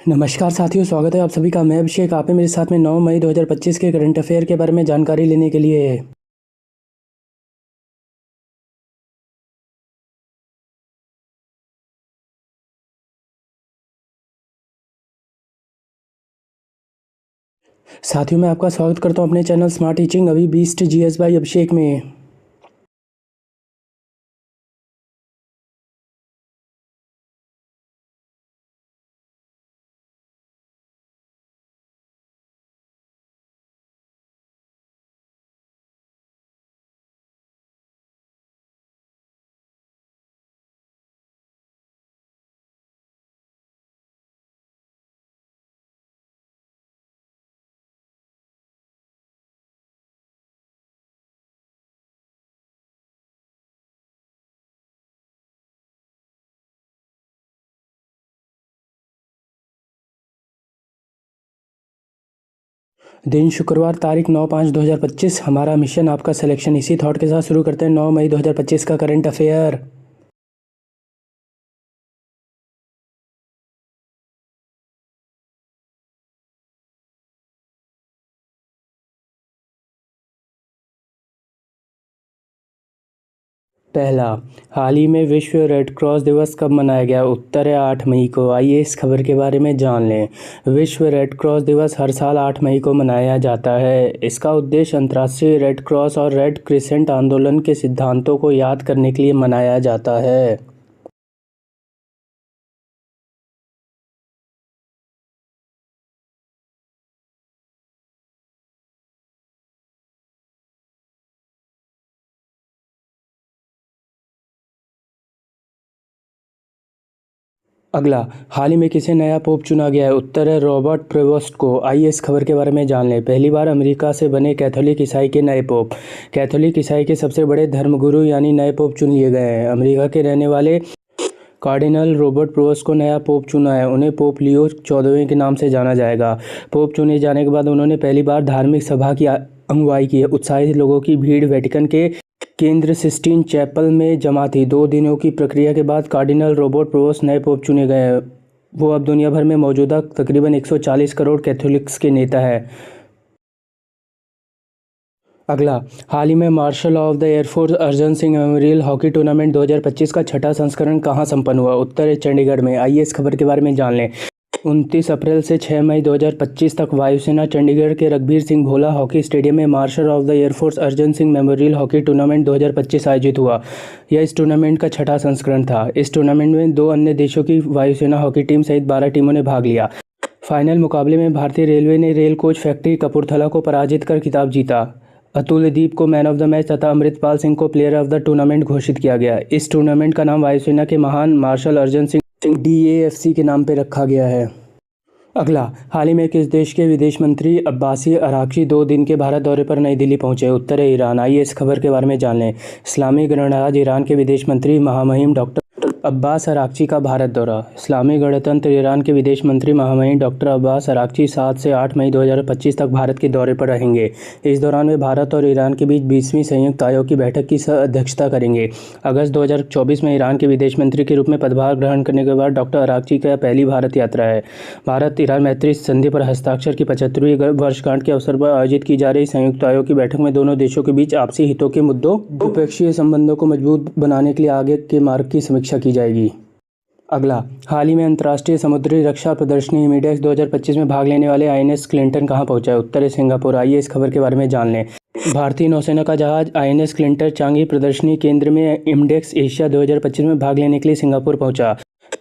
नमस्कार साथियों, स्वागत है आप सभी का। मैं अभिषेक, आप हैं मेरे साथ में 9 मई 2025 के करंट अफेयर के बारे में जानकारी लेने के लिए। साथियों, मैं आपका स्वागत करता हूं अपने चैनल स्मार्ट टीचिंग अभी बीस्ट जीएस बाई अभिषेक में। दिन शुक्रवार, तारीख 9/5/2025। हमारा मिशन आपका सिलेक्शन। इसी थॉट के साथ शुरू करते हैं 9 मई 2025 का करंट अफेयर। पहला, हाल ही में विश्व रेड क्रॉस दिवस कब मनाया गया? उत्तर है 8 मई को। आइए इस खबर के बारे में जान लें। विश्व रेड क्रॉस दिवस हर साल 8 मई को मनाया जाता है। इसका उद्देश्य अंतर्राष्ट्रीय रेड क्रॉस और रेड क्रिसेंट आंदोलन के सिद्धांतों को याद करने के लिए मनाया जाता है। अगला, हाल ही में किसे नया पोप चुना गया है? उत्तर है रॉबर्ट प्रेवोस्ट को। आइए इस खबर के बारे में जान लें। पहली बार अमेरिका से बने कैथोलिक ईसाई के नए पोप। कैथोलिक ईसाई के सबसे बड़े धर्मगुरु यानी नए पोप चुन लिए गए हैं। अमेरिका के रहने वाले कार्डिनल रॉबर्ट प्रेवोस्ट को नया पोप चुना है। उन्हें पोप लियो 14वें के नाम से जाना जाएगा। पोप चुने जाने के बाद उन्होंने पहली बार धार्मिक सभा की अगुवाई की। उत्साहित लोगों की भीड़ वेटिकन के केंद्र सिस्टीन चैपल में जमा थी। 2 दिनों की प्रक्रिया के बाद कार्डिनल रॉबर्ट प्रेवोस्ट नए पोप चुने गए हैं। वो अब दुनिया भर में मौजूदा तकरीबन 140 करोड़ कैथोलिक्स के नेता है। अगला, हाल ही में Marshal of the Air Force Arjan Singh memorial hockey tournament 2025 का छठा संस्करण कहाँ संपन्न हुआ? उत्तर है चंडीगढ़ में। आइए इस खबर के बारे में जान लें। 29 अप्रैल से 6 मई 2025 तक वायुसेना चंडीगढ़ के रघबीर सिंह भोला हॉकी स्टेडियम में Marshal of the Air Force Arjan Singh memorial hockey tournament 2025 आयोजित हुआ। यह इस टूर्नामेंट का छठा संस्करण था। इस टूर्नामेंट में 2 अन्य देशों की वायुसेना हॉकी टीम सहित 12 टीमों ने भाग लिया। फाइनल मुकाबले में भारतीय रेलवे ने रेल कोच फैक्ट्री कपूरथला को पराजित कर खिताब जीता। अतुलदीप को मैन ऑफ द मैच तथा अमृतपाल सिंह को प्लेयर ऑफ द टूर्नामेंट घोषित किया गया। इस टूर्नामेंट का नाम वायुसेना के महान मार्शल अर्जन सिंह DAFC के नाम पर रखा गया है। अगला, हाल ही में किस देश के विदेश मंत्री अब्बासी अरागची 2 दिन के भारत दौरे पर नई दिल्ली पहुंचे? उत्तर है ईरान। आइए इस खबर के बारे में जान लें। इस्लामी गणराज्य ईरान के विदेश मंत्री महामहिम डॉक्टर अब्बास अरागची का भारत दौरा। इस्लामी गणतंत्र ईरान के विदेश मंत्री महामहिम डॉक्टर अब्बास अरागची 7 से 8 मई 2025 तक भारत के दौरे पर रहेंगे। इस दौरान वे भारत और ईरान के बीच 20वीं संयुक्त आयोग की बैठक की अध्यक्षता करेंगे। अगस्त 2024 में ईरान के विदेश मंत्री के रूप में पदभार ग्रहण करने के बाद डॉक्टर अरागची का पहली भारत यात्रा है। भारत ईरान मैत्री संधि पर हस्ताक्षर की 75वीं वर्षगांठ के अवसर पर आयोजित की जा रही संयुक्त आयोग की बैठक में दोनों देशों के बीच आपसी हितों के मुद्दों, द्विपक्षीय संबंधों को मजबूत बनाने के लिए आगे के मार्ग की समीक्षा की जाएगी। अगला, हाल ही में अंतर्राष्ट्रीय समुद्री रक्षा प्रदर्शनी इमिडेक्स 2025 में भाग लेने वाले INS क्लिंटन कहाँ पहुंचा है? उत्तर है सिंगापुर। आइए इस खबर के बारे में जान लें। भारतीय नौसेना का जहाज INS क्लिंटन चांगी प्रदर्शनी केंद्र में इमिडेक्स एशिया 2025 में भाग लेने के लिए सिंगापुर पहुंचा।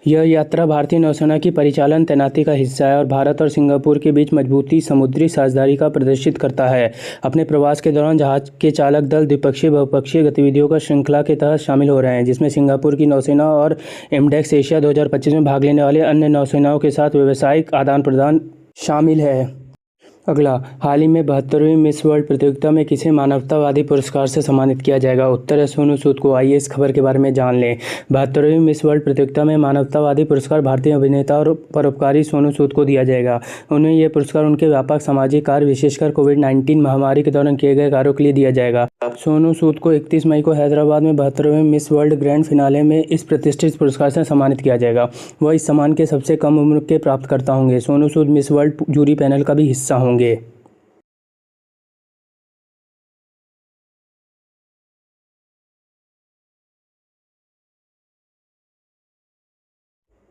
यह यात्रा भारतीय नौसेना की परिचालन तैनाती का हिस्सा है और भारत और सिंगापुर के बीच मजबूती समुद्री साझेदारी का प्रदर्शित करता है। अपने प्रवास के दौरान जहाज के चालक दल द्विपक्षीय बहुपक्षीय गतिविधियों का श्रृंखला के तहत शामिल हो रहे हैं, जिसमें सिंगापुर की नौसेना और इमिडेक्स एशिया 2025 में भाग लेने वाले अन्य नौसेनाओं के साथ व्यावसायिक आदान प्रदान शामिल है। अगला, हाल ही में 72वीं मिस वर्ल्ड प्रतियोगिता में किसे मानवतावादी पुरस्कार से सम्मानित किया जाएगा? उत्तर है सोनू सूद को। आइए इस खबर के बारे में जान लें। 72वीं मिस वर्ल्ड प्रतियोगिता में मानवतावादी पुरस्कार भारतीय अभिनेता और परोपकारी सोनू सूद को दिया जाएगा। उन्हें यह पुरस्कार उनके व्यापक सामाजिक कार्य, विशेषकर कोविड-19 महामारी के दौरान किए गए कार्यों के लिए दिया जाएगा। सोनू सूद को 31 मई को हैदराबाद में 72वें मिस वर्ल्ड ग्रैंड फिनाले में इस प्रतिष्ठित पुरस्कार से सम्मानित किया जाएगा। वह इस सम्मान के सबसे कम उम्र के प्राप्तकर्ता होंगे। Sonu Sood miss world jury panel का भी हिस्सा होंगे।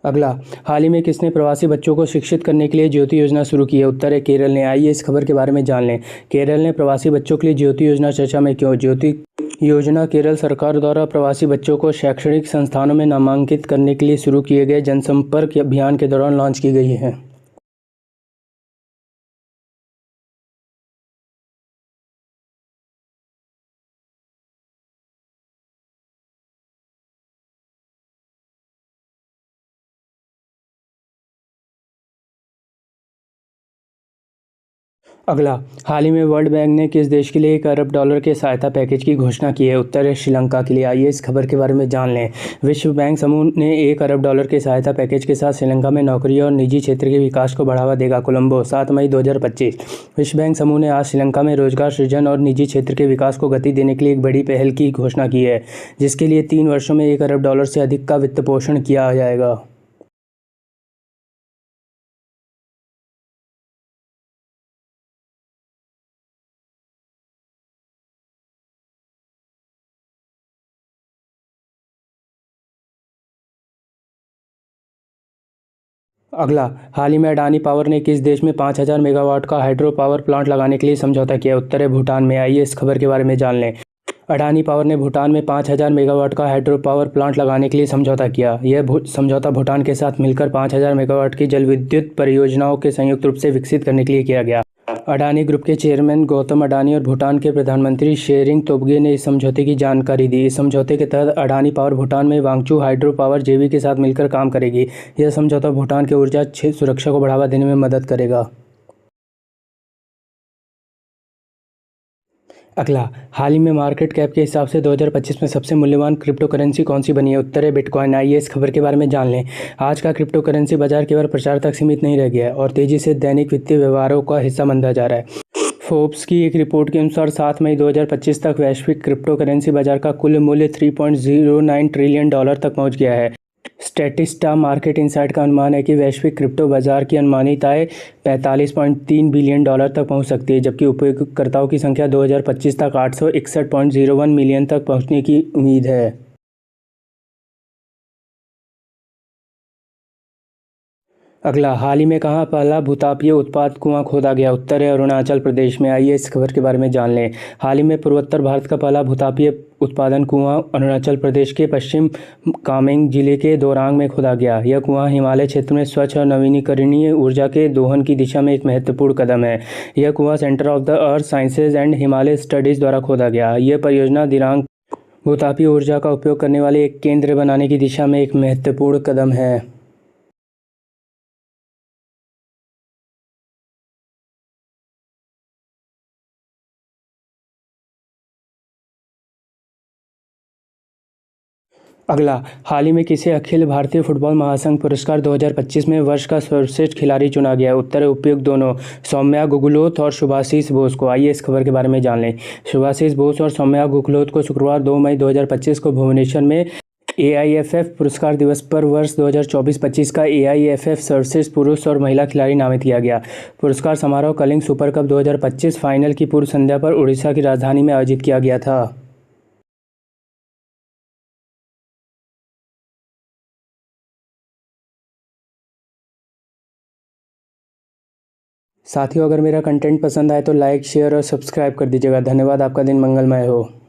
अगला, हाल ही में किसने प्रवासी बच्चों को शिक्षित करने के लिए ज्योति योजना शुरू की है? उत्तर है केरल ने। आइए इस खबर के बारे में जान लें। केरल ने प्रवासी बच्चों के लिए ज्योति योजना चर्चा में क्यों? ज्योति योजना केरल सरकार द्वारा प्रवासी बच्चों को शैक्षणिक संस्थानों में नामांकित करने के लिए शुरू किए गए जनसंपर्क अभियान के दौरान लॉन्च की गई है। अगला, हाल ही में वर्ल्ड बैंक ने किस देश के लिए $1 अरब के सहायता पैकेज की घोषणा की है? उत्तर है श्रीलंका के लिए। आइए इस खबर के बारे में जान लें। विश्व बैंक समूह ने $1 अरब के सहायता पैकेज के साथ श्रीलंका में नौकरी और निजी क्षेत्र के विकास को बढ़ावा देगा। कोलंबो, 7 मई 2025। विश्व बैंक समूह ने आज श्रीलंका में रोजगार सृजन और निजी क्षेत्र के विकास को गति देने के लिए एक बड़ी पहल की घोषणा की है, जिसके लिए 3 वर्षों में $1 अरब से अधिक का वित्त पोषण किया जाएगा। अगला, हाल ही में अडानी पावर ने किस देश में 5,000 मेगावाट का हाइड्रो पावर प्लांट लगाने के लिए समझौता किया? उत्तर है भूटान में। आइए इस खबर के बारे में जान लें। अडानी पावर ने भूटान में 5,000 मेगावाट का हाइड्रो पावर प्लांट लगाने के लिए समझौता किया। यह समझौता भूटान के साथ मिलकर 5,000 मेगावाट की जल विद्युत परियोजनाओं के संयुक्त रूप से विकसित करने के लिए किया गया। अडानी ग्रुप के चेयरमैन गौतम अडानी और भूटान के प्रधानमंत्री शेरिंग तोब्गे ने इस समझौते की जानकारी दी। इस समझौते के तहत अडानी पावर भूटान में वांगचू हाइड्रो पावर जेवी के साथ मिलकर काम करेगी। यह समझौता भूटान के ऊर्जा सुरक्षा को बढ़ावा देने में मदद करेगा। अगला, हाल ही में मार्केट कैप के हिसाब से 2025 में सबसे मूल्यवान क्रिप्टो करेंसी कौन सी बनी है? उत्तर है बिटकॉइन। आइए इस खबर के बारे में जान लें। आज का क्रिप्टो करेंसी बाजार केवल प्रचार तक सीमित नहीं रह गया है और तेजी से दैनिक वित्तीय व्यवहारों का हिस्सा बनता जा रहा है। फोर्ब्स की एक रिपोर्ट के अनुसार 7 मई 2025 तक वैश्विक क्रिप्टो करेंसी बाजार का कुल मूल्य $3.09 ट्रिलियन तक पहुंच गया है। स्टैटिस्टा मार्केट इनसाइट का अनुमान है कि वैश्विक क्रिप्टो बाजार की अनुमानित आय $45.3 बिलियन तक पहुंच सकती है, जबकि उपयोगकर्ताओं की संख्या 2025 तक 861.01 मिलियन तक पहुंचने की उम्मीद है। अगला, हाल ही में कहाँ पहला भूतापीय उत्पाद कुआं खोदा गया? उत्तर है अरुणाचल प्रदेश में। आइए इस खबर के बारे में जान लें। हाल ही में पूर्वोत्तर भारत का पहला भूतापीय उत्पादन कुआं अरुणाचल प्रदेश के पश्चिम कामेंग जिले के दोरांग में खोदा गया। यह कुआं हिमालय क्षेत्र में स्वच्छ और नवीनीकरणीय ऊर्जा के दोहन की दिशा में एक महत्वपूर्ण कदम है। यह कुआं centre of the earth sciences and Himalaya studies द्वारा खोदा गया। यह परियोजना दिरांग भूतापीय ऊर्जा का उपयोग करने वाले एक केंद्र बनाने की दिशा में एक महत्वपूर्ण कदम है। अगला, हाल ही में किसे अखिल भारतीय फुटबॉल महासंघ पुरस्कार 2025 में वर्ष का सर्वश्रेष्ठ खिलाड़ी चुना गया? उत्तर है उपयुक्त दोनों, सौम्या गुगलोथ और शुभाशीष बोस को। आइए इस खबर के बारे में जान लें। शुभाशीष बोस और सौम्या गुगलोथ को शुक्रवार 2 मई 2025 को भुवनेश्वर में AIFF पुरस्कार दिवस पर वर्ष 2024-25 का AIFF सर्वश्रेष्ठ पुरुष और महिला खिलाड़ी नामित किया गया। पुरस्कार समारोह कलिंग सुपर कप 2025 फाइनल की पूर्व संध्या पर उड़ीसा की राजधानी में आयोजित किया गया था। साथियों, अगर मेरा कंटेंट पसंद आए तो लाइक, शेयर और सब्सक्राइब कर दीजिएगा। धन्यवाद। आपका दिन मंगलमय हो।